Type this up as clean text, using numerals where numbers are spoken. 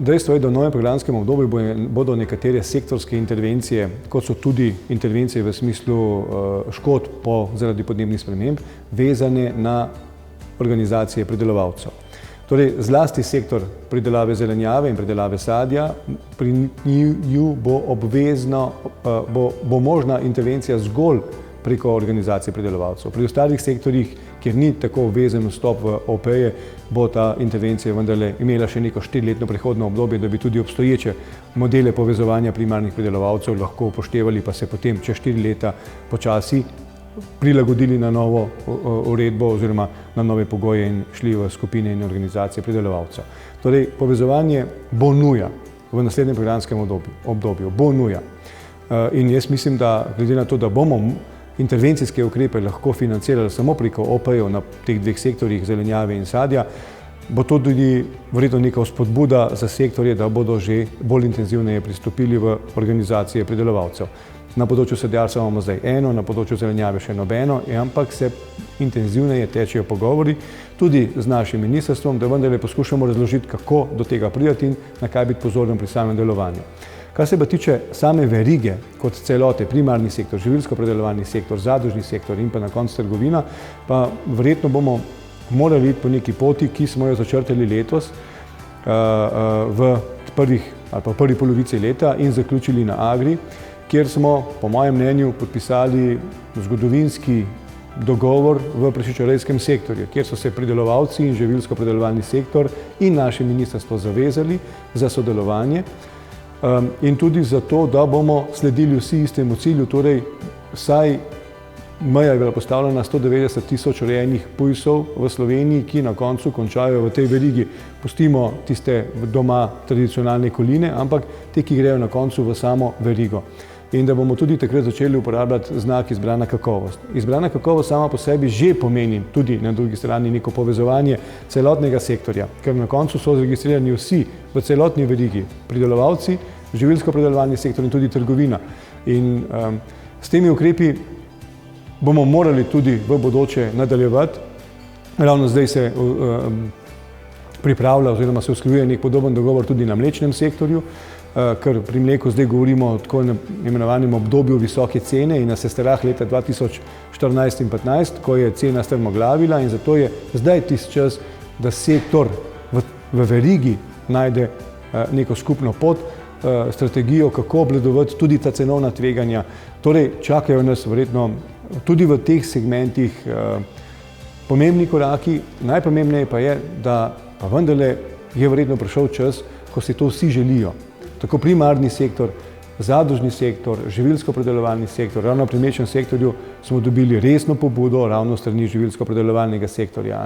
Dejstvo je, da v novem programskem obdobju bodo nekatere sektorske intervencije, kot so tudi intervencije v smislu škod zaradi podnebnih sprememb, vezane na organizacije pridelovalcev. Torej, zlasti sektor pridelave zelenjave in pridelave sadja, pri njiju bo možna intervencija zgolj preko organizacije pridelovalcev. Pri ostalih sektorjih, kjer ni tako obvezen vstop v OPE, bo ta intervencija vendarle imela še neko 4-letno prehodno obdobje, da bi tudi obstoječe modele povezovanja primarnih pridelovalcev lahko upoštevali, pa se potem čez 4 leta počasi prilagodili na novo uredbo oziroma na nove pogoje in šli v skupine in organizacije pridelovalcev. Torej, povezovanje bo nuja v naslednjem programskem obdobju, bo nuja. In jaz mislim, da glede na to, da bomo intervencijske ukrepe lahko financirali samo preko OPE-jev na teh dveh sektorjih zelenjave in sadja, bo to tudi verjetno neka vzpodbuda za sektorje, da bodo že bolj intenzivneje pristopili v organizacije pridelovalcev. Na področju sadjarstva imamo zdaj eno, na področju zelenjave še nobeno, ampak se intenzivneje tečejo pogovori tudi z našim ministrstvom, da vendarle poskušamo razložiti, kako do tega priti in na kaj biti pozoren pri samem delovanju. Kar se pa tiče same verige kot celote, primarni sektor, živilsko-predelovalni sektor, zadružni sektor in pa na koncu trgovina, pa verjetno bomo morali iti po neki poti, ki smo jo začrtali letos v prvi polovici leta in zaključili na Agri, kjer smo, po mojem mnenju, podpisali zgodovinski dogovor v prašičerejskem sektorju, kjer so se pridelovalci in živilsko-predelovalni sektor in naše ministrstvo zavezali za sodelovanje in tudi za to, da bomo sledili vsi istemu cilju, torej vsaj meja je bila postavljena 190 tisoč rejenih pujsov v Sloveniji, ki na koncu končajo v tej verigi. Pustimo tiste doma tradicionalne koline, ampak te, ki grejo na koncu v samo verigo. In da bomo tudi takrat začeli uporabljati znak izbrana kakovost. Izbrana kakovost sama po sebi že pomeni tudi na drugi strani neko povezovanje celotnega sektorja, ker na koncu so registrirani vsi v celotni verigi, pridelovalci, živilsko-predelovalni sektor in tudi trgovina. In s temi ukrepi bomo morali tudi v bodoče nadaljevati. Ravno zdaj se pripravlja oziroma se usklajuje nek podoben dogovor tudi na mlečnem sektorju, ker pri mleku zdaj govorimo o tako imenovanem obdobju visoke cene in na sestrah leta 2014 in 2015, ko je cena strmoglavila in zato je zdaj tisti čas, da sektor v verigi najde neko skupno pot, strategijo, kako obvladovati tudi ta cenovna tveganja. Torej, čakajo nas verjetno tudi v teh segmentih pomembni koraki. Najpomembneje pa je, da pa vendarle je verjetno prišel čas, ko si to vsi želijo. Tako primarni sektor, zadružni sektor, živilsko-predelovalni sektor, ravno pri mlečnem sektorju smo dobili resno pobudo ravno s strani živilsko-predelovalnega sektorja.